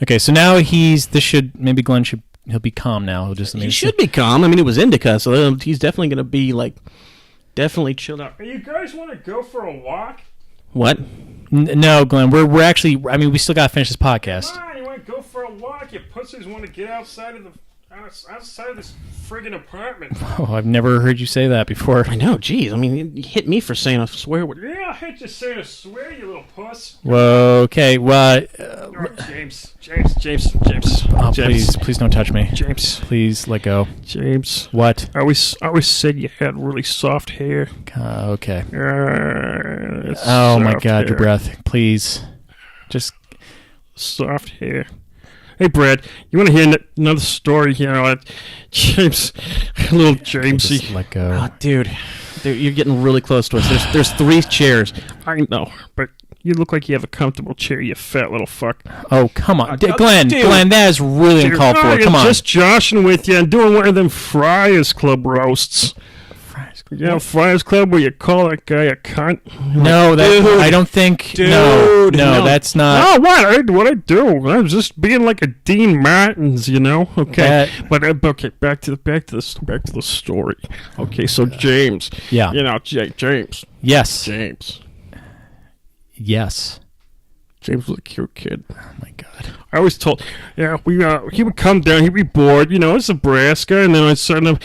Okay. So now Glenn he'll be calm now. He should be calm. I mean, it was indica, so he's definitely going to be definitely chilled out. Hey, you guys want to go for a walk? What? No, Glenn. We're actually. I mean, we still got to finish this podcast. Come on, you want to go for a walk? You pussies want to get outside of the outside this friggin' apartment. Oh, I've never heard you say that before. I know, jeez. I mean, you hit me for saying a swear word. Yeah, I hate you saying a swear, you little puss. Whoa, okay, well... James. Oh, please don't touch me. James. Please let go. James. What? I always said you had really soft hair. Okay. Oh my God, your breath. Please. Just... Soft hair. Hey, Brad, you want to hear another story? You know, James, little Jamesy. Just let go. Oh, dude, you're getting really close to us. There's 3 chairs. I know, but you look like you have a comfortable chair, you fat little fuck. Oh, come on. Glenn, that is really uncalled for. Come on. Just joshing with you and doing one of them Friars Club roasts. Yeah, Friars Club where you call that guy a cunt. No, I don't think. Dude, no, that's not. Oh, what I do? I was just being like a Dean Martins, you know. Okay, but okay, back to the story. Okay, so James. Yeah. You know, James. Yes. James. Yes. James was a cute kid. Oh my God. I always told, he would come down, he'd be bored, you know, it's Nebraska, and then I sent him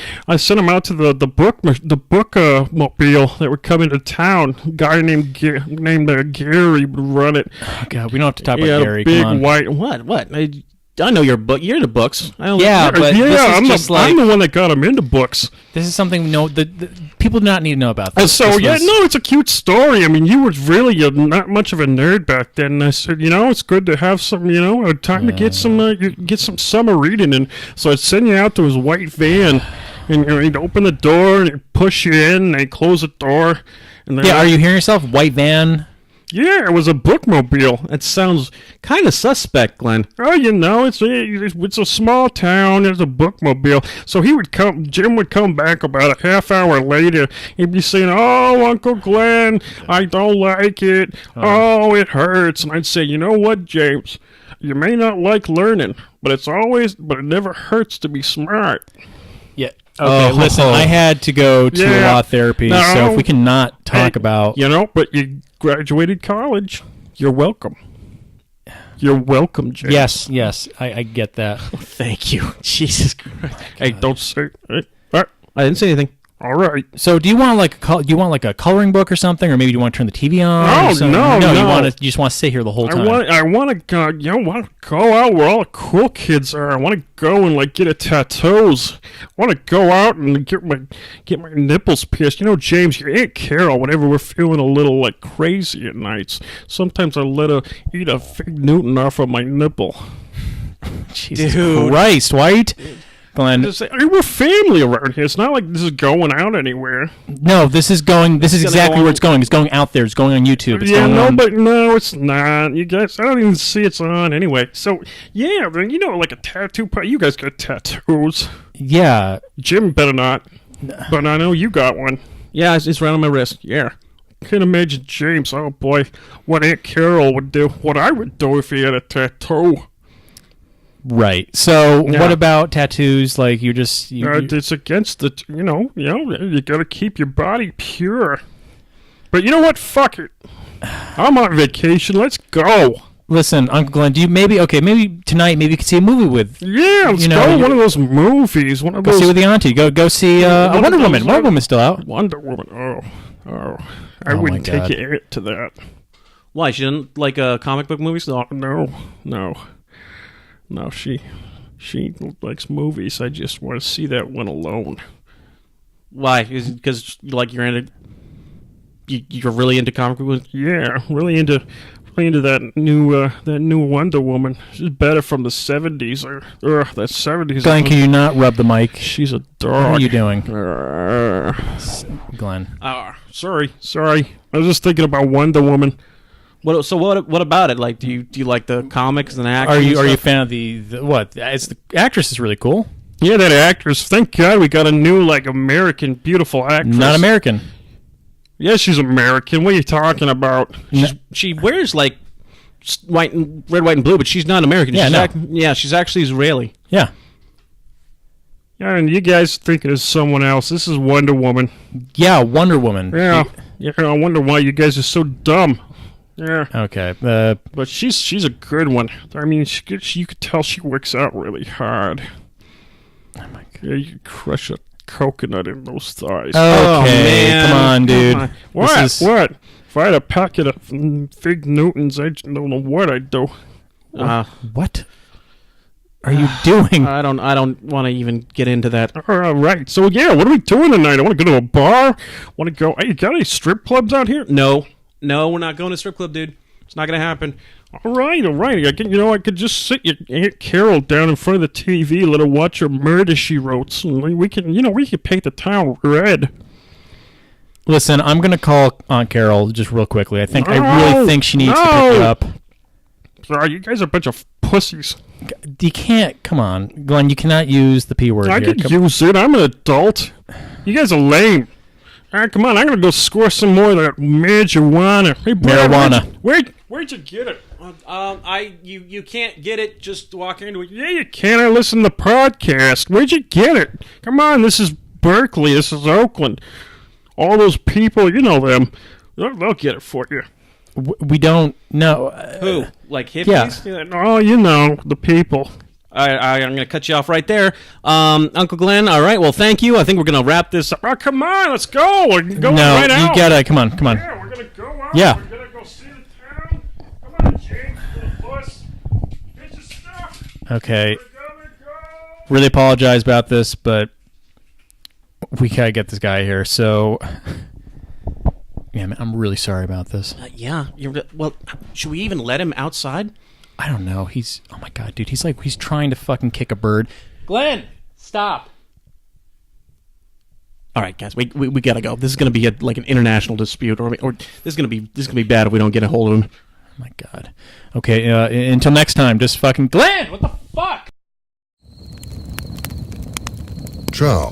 out to the book mobile that would come into town. A guy named Gary would run it. Oh God, we don't have to talk about Gary. A big come on. What? I know your book. You're the books. But I'm the one that got him into books. This is something the people do not need to know about. This. It's a cute story. I mean, you were really not much of a nerd back then. And I said, you know, it's good to have some, you know, time to get some summer reading. And so I'd send you out to his white van, and he'd open the door and he'd push you in, and he'd close the door. And then are you hearing yourself? White van. Yeah, it was a bookmobile. It sounds kind of suspect, Glenn. Oh, you know, it's a small town. There's a bookmobile. So Jim would come back about a half hour later. He'd be saying, "Oh, Uncle Glenn, I don't like it. Oh, it hurts." And I'd say, "You know what, James? You may not like learning, but it never hurts to be smart." Yeah. Okay, listen, I had to go to a law therapy, so if we cannot talk about... You know, but you graduated college. You're welcome. You're welcome, James. Yes, I get that. Thank you. Jesus Christ. Hey, don't say... Hey, I didn't say anything. All right. So, do you want a coloring book or something, or maybe do you want to turn the TV on? No. You just want to sit here the whole time. I want to go out where all the cool kids are. I want to go and get a tattoos. I want to go out and get my nipples pierced. You know, James, your Aunt Carol, whenever we're feeling a little crazy at nights, sometimes I let her eat a fig Newton off of my nipple. Jesus Christ, White. Glenn. We're family around here. It's not like this is going out anywhere. No, this is exactly where it's going. It's going out there. It's going on YouTube. No, it's not. You guys, I don't even see it's on anyway. So, yeah, you know, like a tattoo part. You guys got tattoos. Yeah. Jim better not. But I know you got one. Yeah, it's right on my wrist. Yeah. Can't imagine James. Oh, boy. What Aunt Carol would do. What I would do if he had a tattoo. Right. So, what about tattoos? Like, it's against the, you gotta keep your body pure. But you know what? Fuck it. I'm on vacation. Let's go. Listen, Uncle Glenn, maybe tonight, maybe you could see a movie with... Yeah, let's go to one of those movies. Go see with the auntie. Go see Wonder Woman. Wonder Woman's still out. Wonder Woman. Oh. I wouldn't take it to that. Why? She didn't like comic book movies? No, she likes movies. I just want to see that one alone. Why? Is it because you're really into comic books? Yeah, really into that new Wonder Woman. She's better from the 70s or that 70s. Glenn, can you not rub the mic? She's a dog. What are you doing, Glenn? Sorry. I was just thinking about Wonder Woman. What about it? Like, do you like the comics and actors? Are you a fan of the what? The actress is really cool. Yeah, that actress. Thank God we got a new American beautiful actress. Not American. Yeah, she's American. What are you talking about? She wears red, white, and blue, but she's not American. Yeah, she's actually Israeli. Yeah. Yeah, and you guys think it is someone else. This is Wonder Woman. Yeah, Wonder Woman. Yeah. I wonder why you guys are so dumb. Yeah. Okay. But she's a good one. I mean, you could tell she works out really hard. Yeah, you can crush a coconut in those thighs. Okay, man. come on, dude. Come on. What? This is- What? If I had a packet of Fig Newtons, I don't know what I'd do. What are you doing? I don't want to even get into that. All right. So, yeah, what are we doing tonight? I want to go to a bar. Want to go... Hey, you got any strip clubs out here? No, we're not going to strip club, dude. It's not going to happen. All right. I could just sit your Aunt Carol down in front of the TV, let her watch her murder she wrote. And we can paint the town red. Listen, I'm gonna call Aunt Carol just real quickly. I really think she needs to pick you up. Sorry, you guys are a bunch of pussies. You can't. Come on, Glenn. You cannot use the P word I here. can use it. I'm an adult. You guys are lame. All right, come on. I'm gonna go score some more of that marijuana. Hey, Brad, Marijuana. Where'd you get it? You can't get it. Just walk into it. Yeah, you can. I listen to the podcast. Where'd you get it? Come on. This is Berkeley. This is Oakland. All those people, you know them. They'll get it for you. We don't know. Who? Like hippies? Yeah. Oh, you know, the people. I'm going to cut you off right there. Uncle Glenn, all right, well, thank you. I think we're going to wrap this up. Oh, come on, let's go. We're going No, right out. you gotta. Come on. Yeah, we're going to go out. Yeah. We're going to go see the town. Come on, James, to the bus. Get your stuff. Okay. We're going to go. Really apologize about this, but we gotta get this guy here. So, yeah, man, I'm really sorry about this. Yeah. Well, should we even let him outside? I don't know. Oh my god, dude. He's trying to fucking kick a bird. Glenn, stop. All right, guys, we gotta go. This is gonna be like an international dispute, or this is gonna be bad if we don't get a hold of him. Oh my god. Okay. Until next time, just fucking Glenn. What the fuck? Ciao.